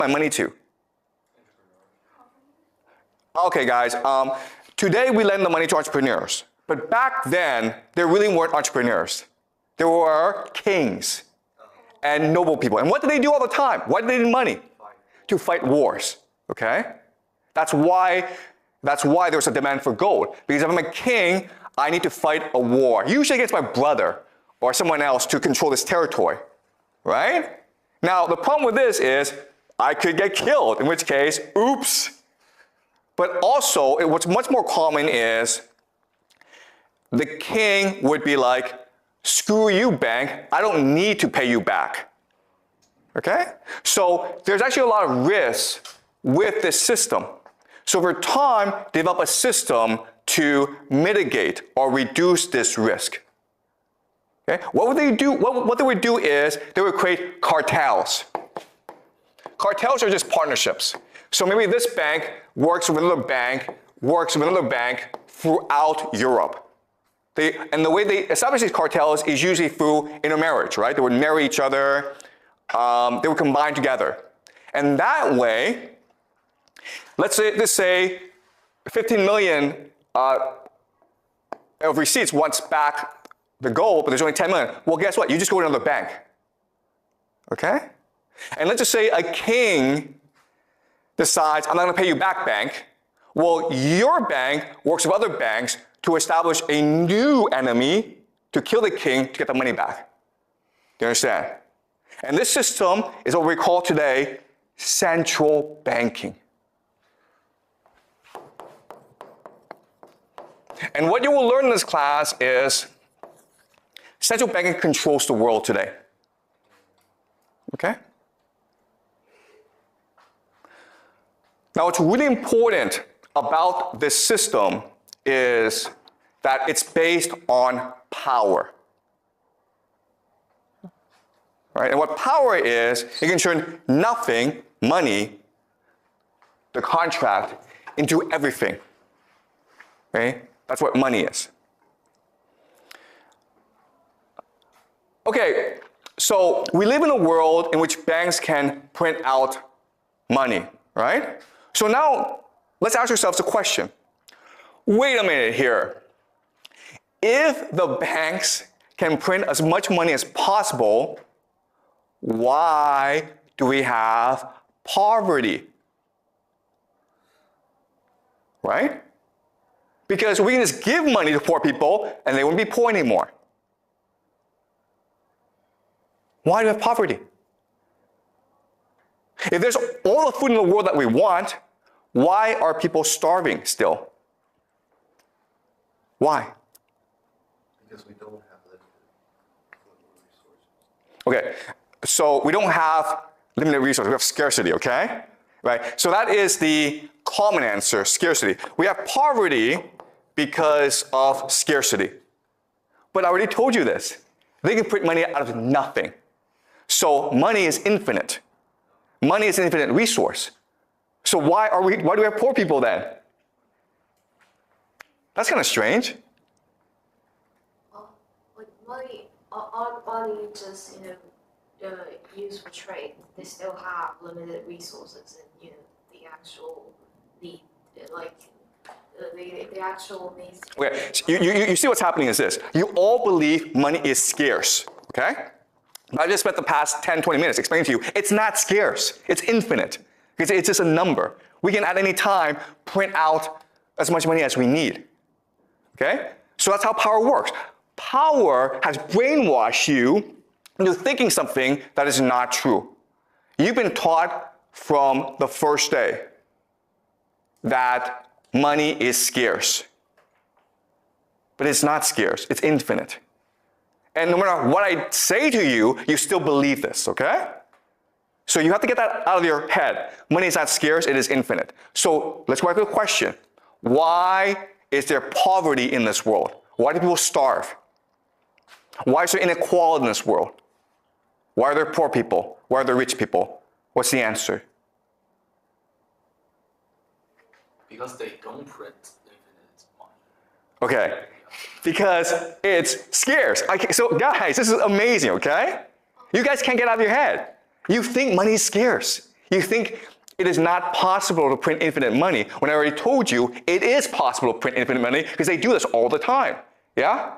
my money to? Okay, guys, today we lend the money to entrepreneurs. But back then, there really weren't entrepreneurs. There were kings and noble people. And what did they do all the time? Why did they need money? To fight wars, okay? That's why there's a demand for gold. Because if I'm a king, I need to fight a war, usually against my brother or someone else to control this territory, right? Now, the problem with this is I could get killed, in which case, oops. But also, what's much more common is the king would be like, screw you, bank, I don't need to pay you back, okay? So there's actually a lot of risks with this system. So over time, develop a system to mitigate or reduce this risk. Okay? What would they do? What they would do is they would create cartels. Cartels are just partnerships. So maybe this bank works with another bank, throughout Europe. And the way they establish these cartels is usually through intermarriage, right? They would marry each other, they would combine together. And that way, let's say 15 million of receipts wants back the gold, but there's only 10 million. Well, guess what? You just go to another bank, okay? And let's just say a king decides, I'm not gonna pay you back, bank. Well, your bank works with other banks to establish a new enemy to kill the king to get the money back. Do you understand? And this system is what we call today central banking. And what you will learn in this class is central banking controls the world today. Okay? Now, what's really important about this system is that it's based on power. Right? And what power is, it can turn nothing, money, the contract, into everything. Okay? That's what money is. Okay, so we live in a world in which banks can print out money, right? So now, let's ask ourselves a question. Wait a minute here. If the banks can print as much money as possible, why do we have poverty? Right? Because we can just give money to poor people and they wouldn't be poor anymore. Why do we have poverty? If there's all the food in the world that we want, why are people starving still? Why? Because we don't have limited resources. Okay, so we don't have limited resources, we have scarcity, okay? Right, so that is the common answer, scarcity. We have poverty because of scarcity. But I already told you this. They can print money out of nothing. So money is infinite. Money is an infinite resource. So why do we have poor people then? That's kind of strange. Like money, aren't money just, used for trade? They still have limited resources and, the actual needs. Okay, so you see what's happening is this. You all believe money is scarce, okay? But I just spent the past 10, 20 minutes explaining to you, it's not scarce, it's infinite. It's just a number. We can at any time print out as much money as we need, okay? So that's how power works. Power has brainwashed you into thinking something that is not true. You've been taught from the first day that money is scarce. But it's not scarce, it's infinite. And no matter what I say to you, you still believe this, okay? So you have to get that out of your head. Money is not scarce, it is infinite. So let's go back to the question. Why is there poverty in this world? Why do people starve? Why is there inequality in this world? Why are there poor people? Why are there rich people? What's the answer? Because they don't print infinite money. Okay, because it's scarce. Okay, so guys, this is amazing, okay? You guys can't get out of your head. You think money is scarce. You think it is not possible to print infinite money when I already told you it is possible to print infinite money because they do this all the time. Yeah?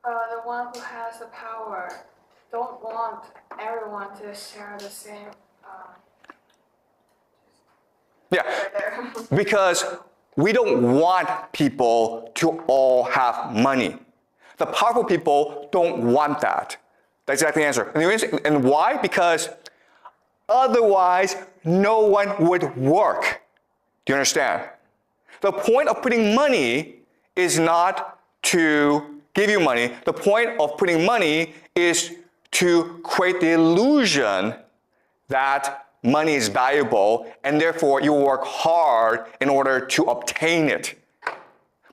The one who has the power don't want everyone to share the same. Yeah. Because we don't want people to all have money. The powerful people don't want that. That's exactly the answer. And why? Because otherwise, no one would work. Do you understand? The point of putting money is not to give you money. The point of putting money is to create the illusion that money is valuable, and therefore you work hard in order to obtain it.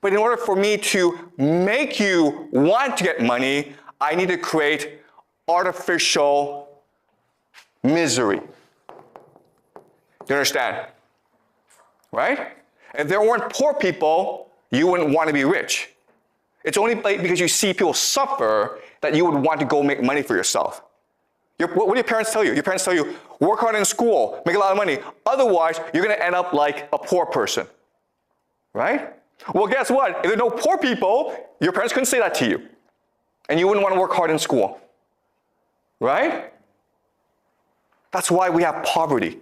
But in order for me to make you want to get money, I need to create artificial misery. Do you understand? Right? If there weren't poor people, you wouldn't want to be rich. It's only because you see people suffer that you would want to go make money for yourself. What do your parents tell you? Your parents tell you, work hard in school, make a lot of money. Otherwise, you're going to end up like a poor person. Right? Well, guess what? If there are no poor people, your parents couldn't say that to you. And you wouldn't want to work hard in school. Right? That's why we have poverty.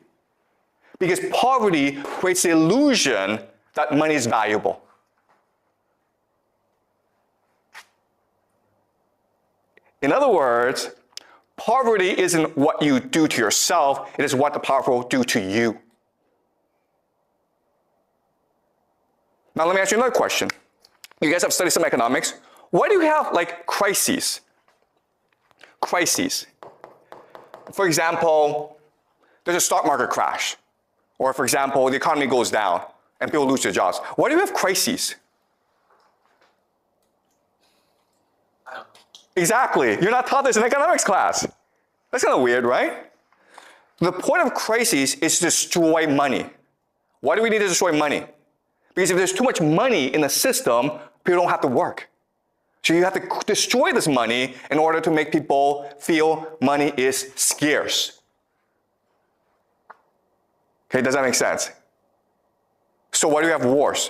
Because poverty creates the illusion that money is valuable. In other words, poverty isn't what you do to yourself, it is what the powerful do to you. Now let me ask you another question. You guys have studied some economics. Why do you have like crises? Crises. For example, there's a stock market crash. Or for example, the economy goes down and people lose their jobs. Why do you have crises? Exactly. You're not taught this in economics class. That's kind of weird, right? The point of crises is to destroy money. Why do we need to destroy money? Because if there's too much money in the system, people don't have to work. So you have to destroy this money in order to make people feel money is scarce. Okay, does that make sense? So why do we have wars?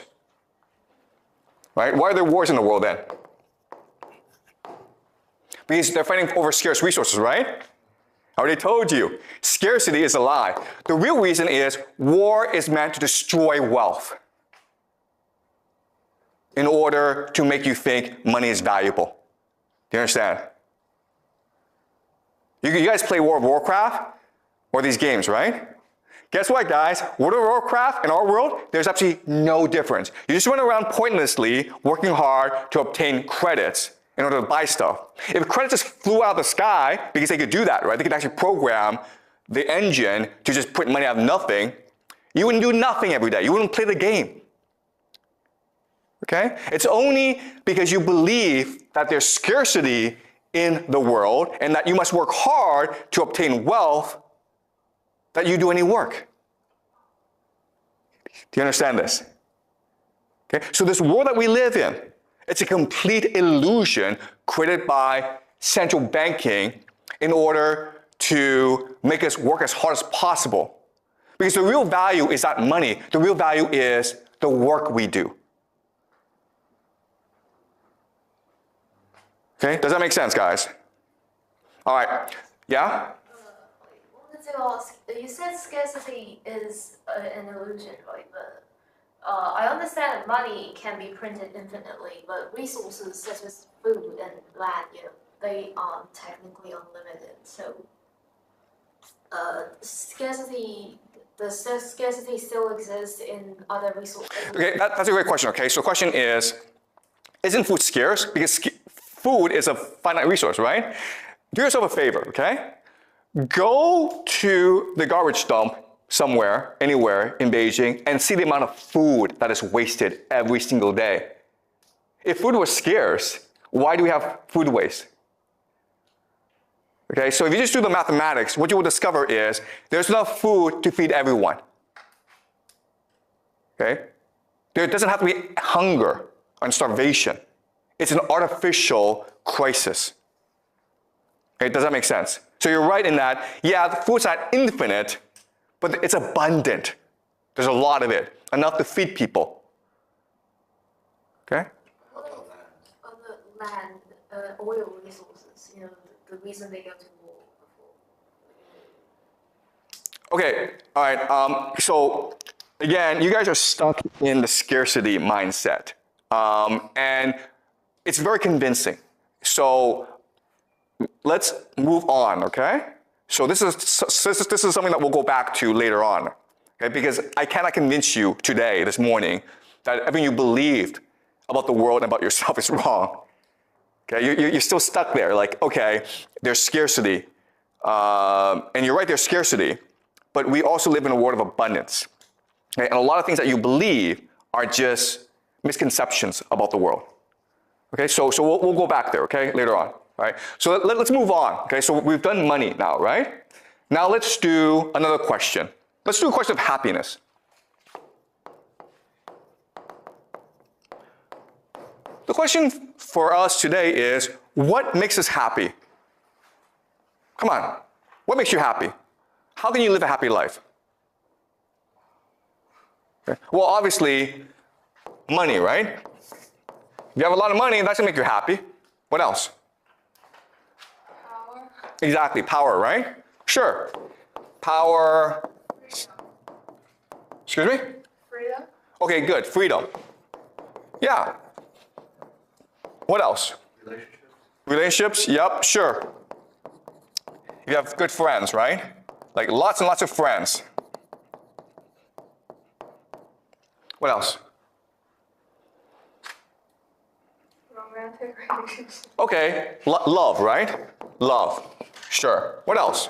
Right? Why are there wars in the world then? Because they're fighting over scarce resources, right? I already told you, scarcity is a lie. The real reason is war is meant to destroy wealth in order to make you think money is valuable. Do you understand? You guys play World of Warcraft or these games, right? Guess what, guys? World of Warcraft in our world, there's absolutely no difference. You just run around pointlessly working hard to obtain credits in order to buy stuff. If credits just flew out of the sky, because they could do that, right? They could actually program the engine to just put money out of nothing, you wouldn't do nothing every day. You wouldn't play the game. Okay? It's only because you believe that there's scarcity in the world and that you must work hard to obtain wealth that you do any work. Do you understand this? Okay? So this world that we live in, it's a complete illusion created by central banking in order to make us work as hard as possible. Because the real value is not money. The real value is the work we do. Okay, does that make sense, guys? All right, yeah? I wanted to ask, you said scarcity is an illusion, right? But I understand that money can be printed infinitely, but resources such as food and land, they aren't technically unlimited. So scarcity still exists in other resources. Okay, that's a great question, okay? So the question is, isn't food scarce? Because food is a finite resource, right? Do yourself a favor, okay? Go to the garbage dump somewhere, anywhere in Beijing, and see the amount of food that is wasted every single day. If food was scarce, why do we have food waste? Okay, so if you just do the mathematics, what you will discover is there's enough food to feed everyone. Okay? There doesn't have to be hunger and starvation. It's an artificial crisis. Okay, does that make sense? So you're right in that, yeah, the food's not infinite, but it's abundant. There's a lot of it, enough to feed people. Okay? On the land, oil resources, you know, the reason they go to war before. Okay, all right, so again, you guys are stuck in the scarcity mindset. And it's very convincing. So let's move on, okay? So this is something that we'll go back to later on, okay? Because I cannot convince you today, this morning, that everything you believed about the world and about yourself is wrong. Okay, you're still stuck there, like, okay, there's scarcity. And you're right, there's scarcity, but we also live in a world of abundance. Okay? And a lot of things that you believe are just misconceptions about the world. Okay, so we'll go back there, okay, later on. All right, so let's move on. Okay, so we've done money now, right? Now let's do another question. Let's do a question of happiness. The question for us today is, what makes us happy? Come on, what makes you happy? How can you live a happy life? Okay. Well, obviously, money, right? If you have a lot of money, that's gonna make you happy. What else? Power. Exactly, power, right? Sure. Power. Excuse me? Freedom. Okay, good, freedom. Yeah. What else? Relationships. Relationships, yep, sure. You have good friends, right? Like lots and lots of friends. What else? Romantic relationships. Okay, love, right? Love, sure. What else?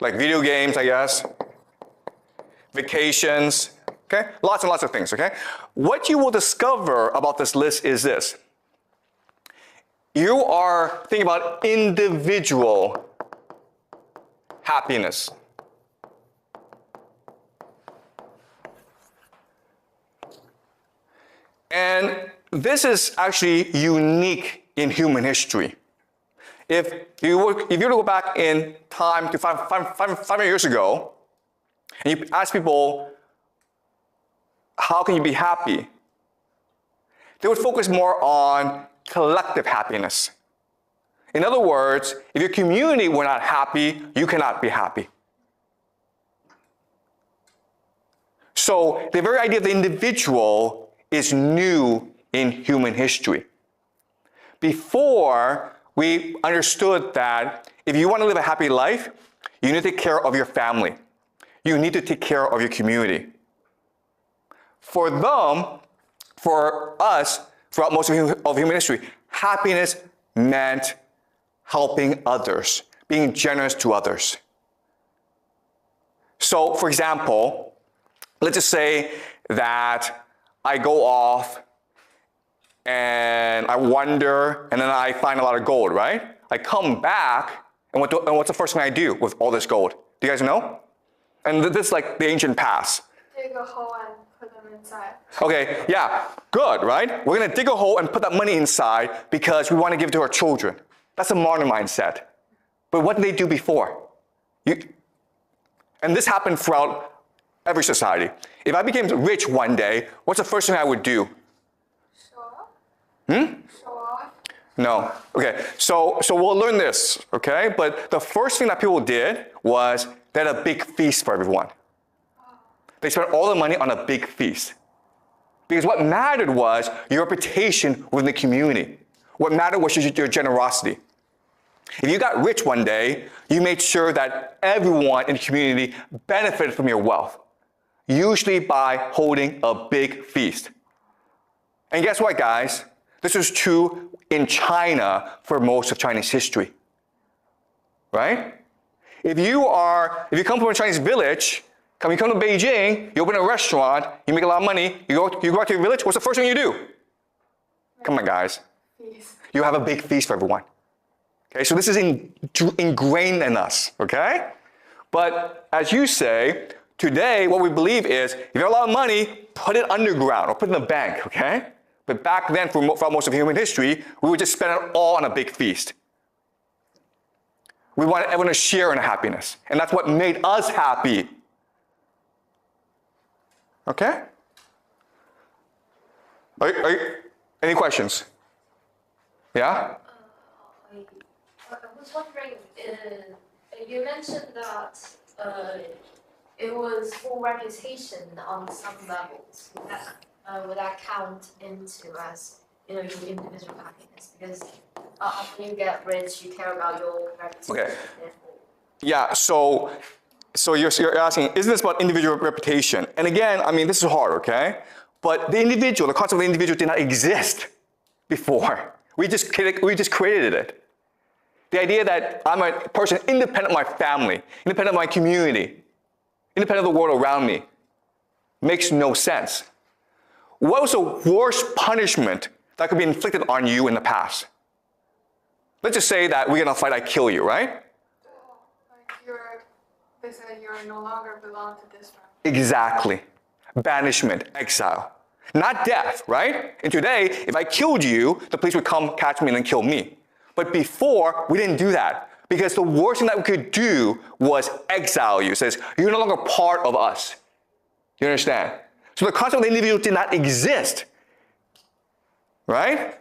Like video games, I guess. Vacations, okay? Lots and lots of things, okay? What you will discover about this list is this. You are thinking about individual happiness. And this is actually unique in human history. If you were to go back in time to 500 years ago, and you ask people, how can you be happy? They would focus more on collective happiness. In other words, if your community were not happy, you cannot be happy. So the very idea of the individual is new in human history. Before, we understood that if you want to live a happy life, you need to take care of your family. You need to take care of your community. For them, for us, throughout most of human history, happiness meant helping others, being generous to others. So, for example, let's just say that I go off and I wander and then I find a lot of gold, right? I come back and what's the first thing I do with all this gold? Do you guys know? And this is like the ancient past. Dig a hole and put them inside. Okay, yeah, good, right? We're gonna dig a hole and put that money inside because we want to give it to our children. That's a modern mindset. But what did they do before? And this happened throughout every society. If I became rich one day, what's the first thing I would do? Show off. Show off. No. Okay, so we'll learn this, okay? But the first thing that people did was they had a big feast for everyone. They spent all the money on a big feast. Because what mattered was your reputation within the community. What mattered was your generosity. If you got rich one day, you made sure that everyone in the community benefited from your wealth, usually by holding a big feast. And guess what, guys? This was true in China for most of Chinese history, right? If you come from a Chinese village, you come to Beijing, you open a restaurant, you make a lot of money, you go out to your village, what's the first thing you do? Come on, guys. Feast. You have a big feast for everyone. Okay, so this is ingrained in us, okay? But as you say, today what we believe is if you have a lot of money, put it underground or put it in the bank, okay? But back then, for most of human history, we would just spend it all on a big feast. We want everyone to share in happiness. And that's what made us happy. Okay? Any questions? Yeah? I was wondering, you mentioned that it was for reputation on some levels. Would that count into as your individual happiness? Because after you get rich, you care about your reputation. Okay. Yeah, so you're asking, isn't this about individual reputation? And again, I mean, this is hard, okay? But the concept of the individual did not exist before. We just created it. The idea that I'm a person independent of my family, independent of my community, independent of the world around me, makes no sense. What was the worst punishment that could be inflicted on you in the past? Let's just say that we're in a fight, I kill you, right? They say you no longer belong to this family. Exactly. Banishment, exile. Not death, right? And today, if I killed you, the police would come catch me and then kill me. But before, we didn't do that. Because the worst thing that we could do was exile you. It says, you're no longer part of us. You understand? So the concept of the individual did not exist. Right?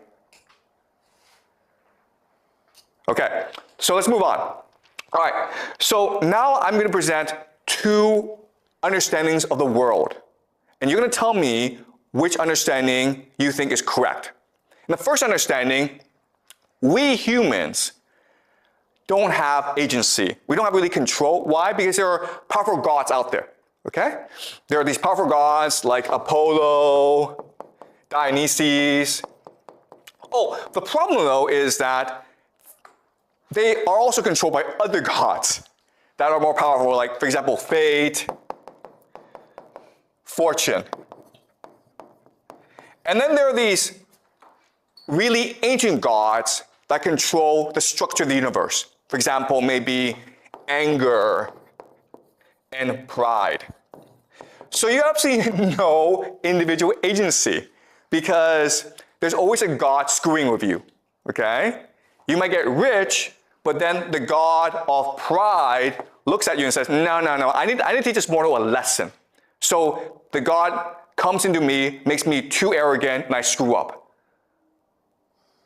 Okay, so let's move on. All right, so now I'm going to present two understandings of the world. And you're going to tell me which understanding you think is correct. In the first understanding, we humans don't have agency. We don't have really control. Why? Because there are powerful gods out there, okay? There are these powerful gods like Apollo, Dionysus. Oh, the problem though is that they are also controlled by other gods that are more powerful, like, for example, fate, fortune. And then there are these really ancient gods that control the structure of the universe. For example, maybe anger and pride. So you have absolutely no individual agency because there's always a god screwing with you, okay? You might get rich, but then the god of pride looks at you and says, no, I need to teach this mortal a lesson. So the god comes into me, makes me too arrogant, and I screw up.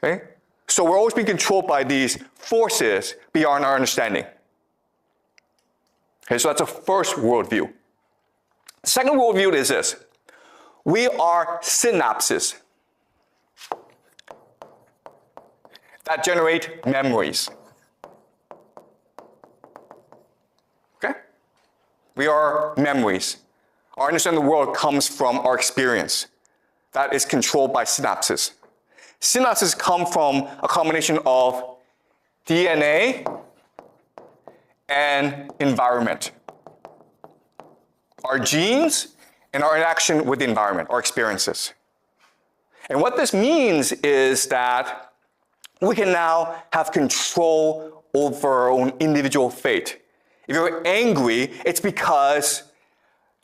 Okay? So we're always being controlled by these forces beyond our understanding. Okay, so that's the first worldview. The second worldview is this. We are synapses that generate memories. Okay? We are memories. Our understanding of the world comes from our experience. That is controlled by synapses. Synapses come from a combination of DNA and environment. Our genes and our interaction with the environment, our experiences. And what this means is that we can now have control over our own individual fate. If you're angry, it's because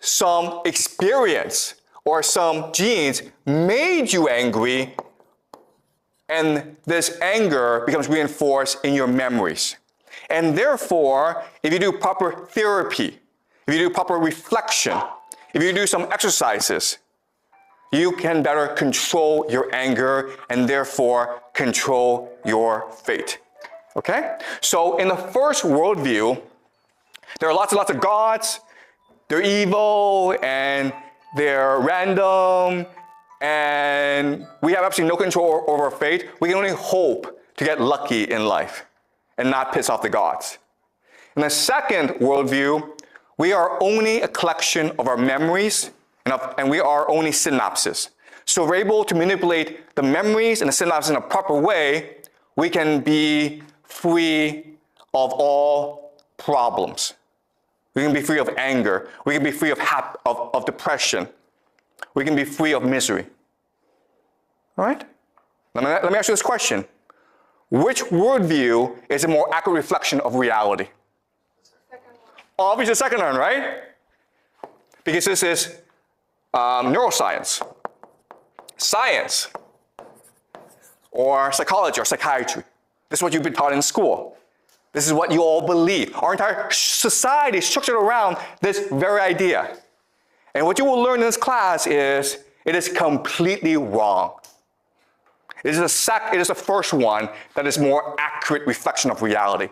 some experience or some genes made you angry, and this anger becomes reinforced in your memories. And therefore, if you do proper therapy, if you do proper reflection, if you do some exercises, you can better control your anger and therefore control your fate. Okay? So in the first worldview, there are lots and lots of gods. They're evil and they're random, and we have absolutely no control over our fate. We can only hope to get lucky in life and not piss off the gods. In the second worldview, we are only a collection of our memories, and we are only synapses. So if we're able to manipulate the memories and the synapses in a proper way, we can be free of all problems. We can be free of anger. We can be free of depression. We can be free of misery. All right? Let me ask you this question. Which worldview is a more accurate reflection of reality? Obviously the second one, right? Because this is neuroscience, science, or psychology or psychiatry. This is what you've been taught in school. This is what you all believe. Our entire society is structured around this very idea. And what you will learn in this class is it is completely wrong. It is the first one that is more accurate reflection of reality.